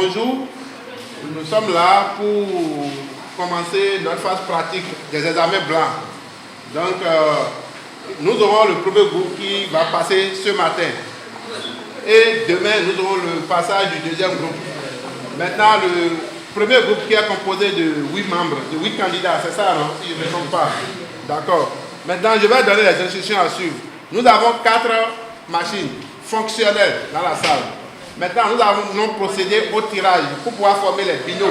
Bonjour, nous sommes là pour commencer notre phase pratique des examens blancs. Donc, nous aurons le premier groupe qui va passer ce matin. Et demain, nous aurons le passage du deuxième groupe. Maintenant, le premier groupe qui est composé de 8 membres, de 8 candidats, c'est ça, non? Si je ne me trompe pas. D'accord. Maintenant, je vais donner les instructions à suivre. Nous avons 4 machines fonctionnelles dans la salle. Maintenant, nous allons procéder au tirage pour pouvoir former les binômes.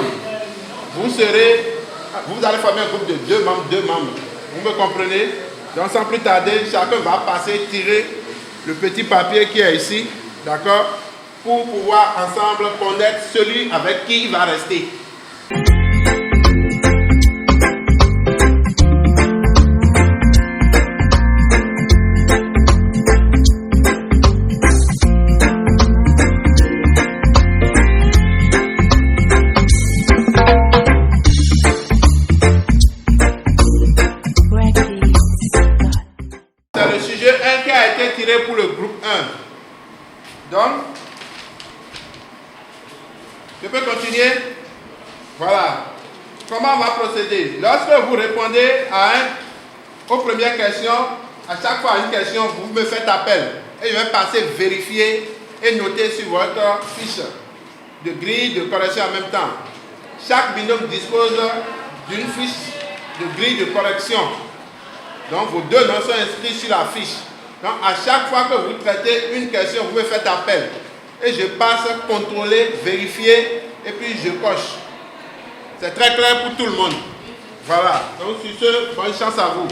Vous allez former un groupe de 2 membres, 2 membres. Vous me comprenez? Donc, sans plus tarder, chacun va passer, tirer le petit papier qui est ici, d'accord? Pour pouvoir ensemble connaître celui avec qui il va rester. Pour le groupe 1. Donc, je peux continuer? Voilà. Comment on va procéder? Lorsque vous répondez aux premières questions, à chaque fois à une question, vous me faites appel. Et je vais passer vérifier et noter sur votre fiche de grille de correction en même temps. Chaque binôme dispose d'une fiche de grille de correction. Donc, vos 2 noms sont inscrits sur la fiche. Donc, à chaque fois que vous traitez une question, vous me faites appel. Et je passe contrôler, vérifier, et puis je coche. C'est très clair pour tout le monde. Voilà. Donc, sur ce, bonne chance à vous.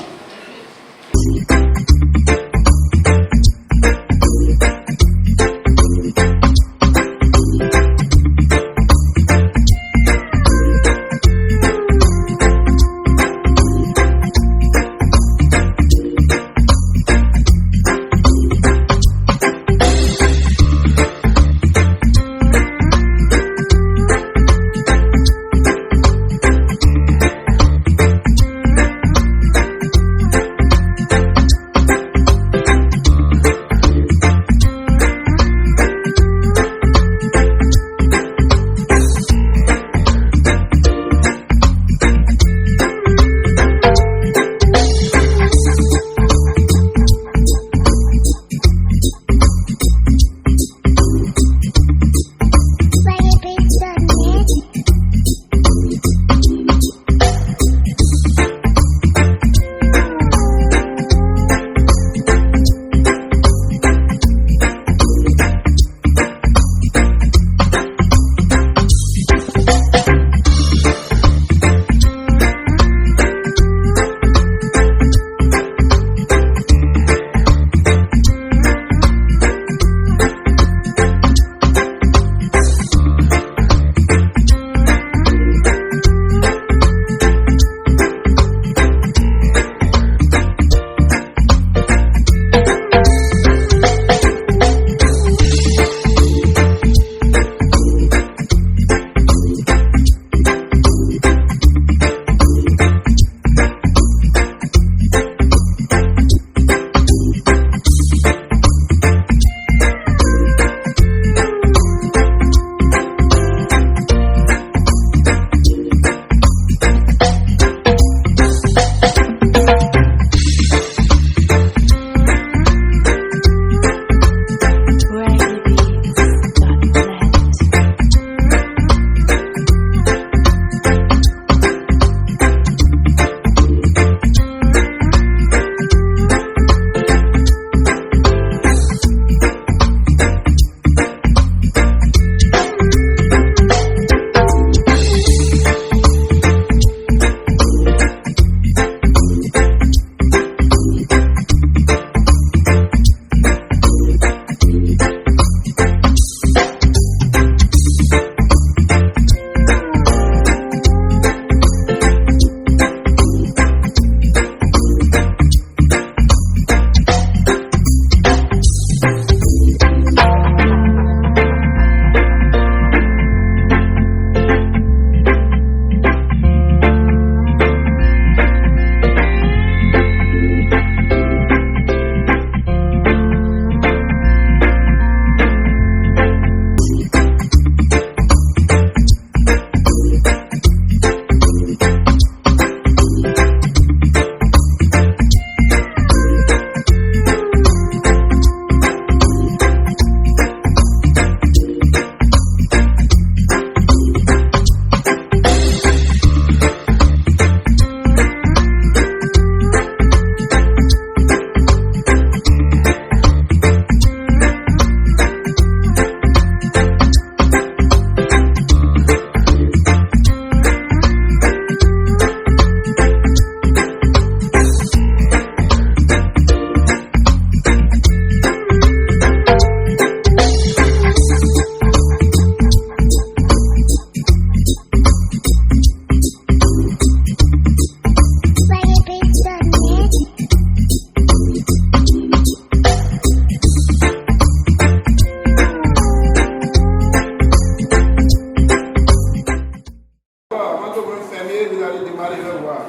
que vous fermiez, vous allez démarrer le voir.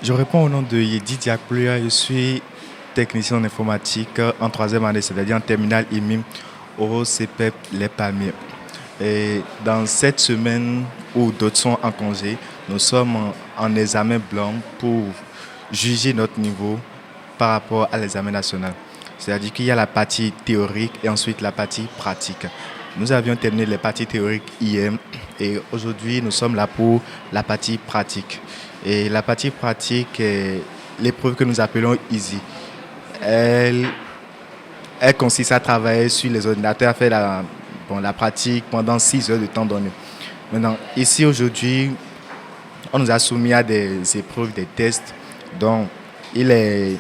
Je réponds au nom de Yedi Diakpluya. Je suis technicien en informatique en troisième année, c'est-à-dire en terminale IMIM au CPEP Les Palmiers. Et dans cette semaine où d'autres sont en congé, nous sommes en examen blanc pour juger notre niveau par rapport à l'examen national. C'est-à-dire qu'il y a la partie théorique et ensuite la partie pratique. Nous avions terminé les parties théoriques hier et aujourd'hui nous sommes là pour la partie pratique. Et la partie pratique est l'épreuve que nous appelons Easy. Elle consiste à travailler sur les ordinateurs, à faire la pratique pendant 6 heures de temps donné. Maintenant, ici aujourd'hui, on nous a soumis à des épreuves, des tests. Donc, il est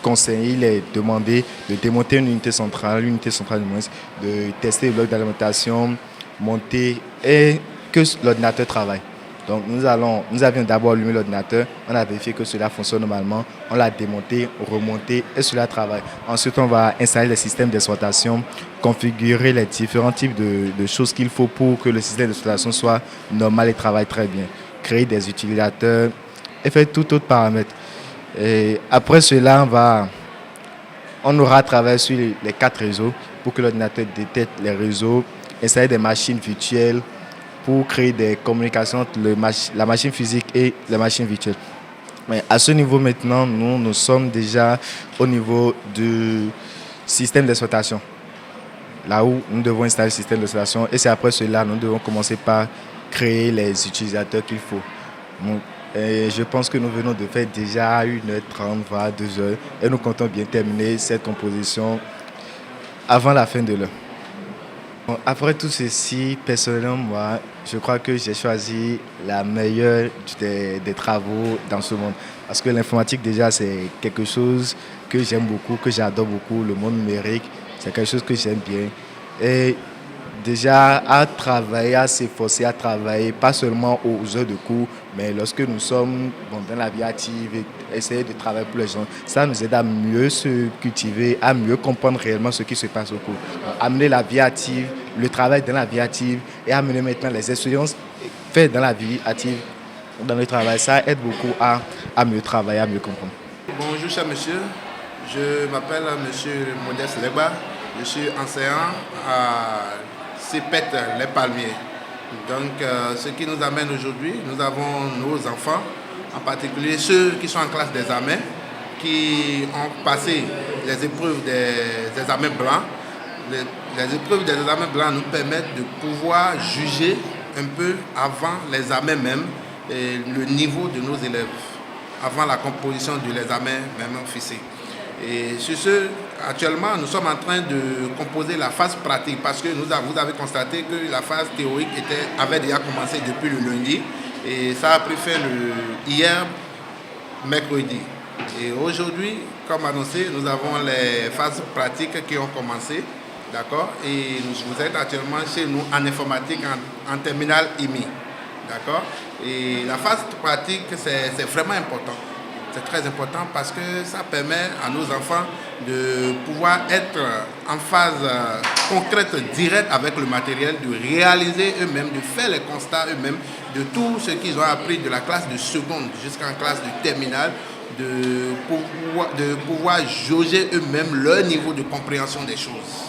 conseillé, il est demandé de démonter une unité centrale du moins, de tester le bloc d'alimentation, monter et que l'ordinateur travaille. Donc nous avions d'abord allumé l'ordinateur, on a vérifié que cela fonctionne normalement, on l'a démonté, remonté et cela travaille. Ensuite, on va installer les systèmes d'exploitation, configurer les différents types de choses qu'il faut pour que le système d'exploitation soit normal et travaille très bien. Créer des utilisateurs et faire tout autre paramètre. Et après cela, on aura travaillé sur les 4 réseaux pour que l'ordinateur détecte les réseaux, installer des machines virtuelles, pour créer des communications entre la machine physique et la machine virtuelle. Mais à ce niveau maintenant, nous sommes déjà au niveau du système d'exploitation. Là où nous devons installer le système d'exploitation et c'est après cela nous devons commencer par créer les utilisateurs qu'il faut. Donc, je pense que nous venons de faire déjà 1h30, voire 2h et nous comptons bien terminer cette composition avant la fin de l'heure. Après tout ceci, personnellement, moi, je crois que j'ai choisi la meilleure des travaux dans ce monde. Parce que l'informatique, déjà, c'est quelque chose que j'aime beaucoup, que j'adore beaucoup. Le monde numérique, c'est quelque chose que j'aime bien. Et déjà, à travailler, à s'efforcer, à travailler, pas seulement aux heures de cours, mais lorsque nous sommes dans la vie active, et essayer de travailler pour les gens, ça nous aide à mieux se cultiver, à mieux comprendre réellement ce qui se passe au cours. Donc, amener la vie active, le travail dans la vie active et amener maintenant les expériences faites dans la vie active, dans le travail, ça aide beaucoup à mieux travailler, à mieux comprendre. Bonjour cher monsieur, je m'appelle monsieur Modeste Legba, je suis enseignant à CPET Les Palmiers. Donc ce qui nous amène aujourd'hui, nous avons nos enfants, en particulier ceux qui sont en classe d'examen, qui ont passé les épreuves des examens blancs. Les épreuves des examens blancs nous permettent de pouvoir juger un peu avant l'examen même le niveau de nos élèves, avant la composition de l'examen même fixé. Et sur ce, actuellement, nous sommes en train de composer la phase pratique parce que vous avez constaté que la phase théorique avait déjà commencé depuis le lundi et ça a pris fin hier, mercredi. Et aujourd'hui, comme annoncé, nous avons les phases pratiques qui ont commencé. D'accord. Et vous êtes actuellement chez nous en informatique en terminale IMI. D'accord. Et la phase pratique, c'est vraiment important. C'est très important parce que ça permet à nos enfants de pouvoir être en phase concrète, directe avec le matériel, de réaliser eux-mêmes, de faire les constats eux-mêmes de tout ce qu'ils ont appris de la classe de seconde jusqu'en classe de terminale, de pouvoir jauger eux-mêmes leur niveau de compréhension des choses.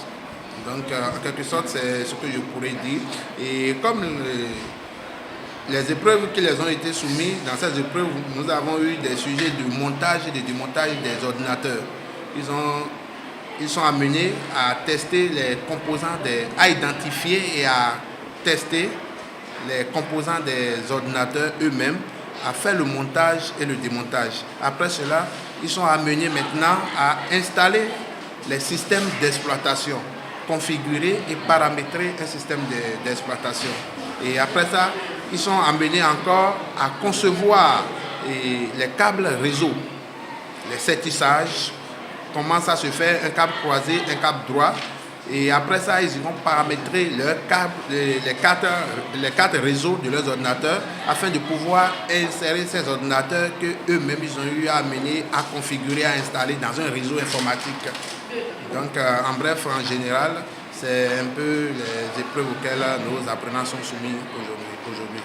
Donc, en quelque sorte, c'est ce que je pourrais dire. Et comme les épreuves qui les ont été soumises, dans ces épreuves, nous avons eu des sujets de montage et de démontage des ordinateurs. ils sont amenés à tester les composants, à identifier et à tester les composants des ordinateurs eux-mêmes, à faire le montage et le démontage. Après cela, ils sont amenés maintenant à installer les systèmes d'exploitation, configurer et paramétrer un système d'exploitation. Et après ça, ils sont amenés encore à concevoir les câbles réseau, les sertissages, comment ça se fait, un câble croisé, un câble droit. Et après ça, ils vont paramétrer les quatre réseaux de leurs ordinateurs afin de pouvoir insérer ces ordinateurs qu'eux-mêmes ils ont eu à amener à configurer, à installer dans un réseau informatique. Donc, en bref, en général, c'est un peu les épreuves auxquelles nos apprenants sont soumis aujourd'hui.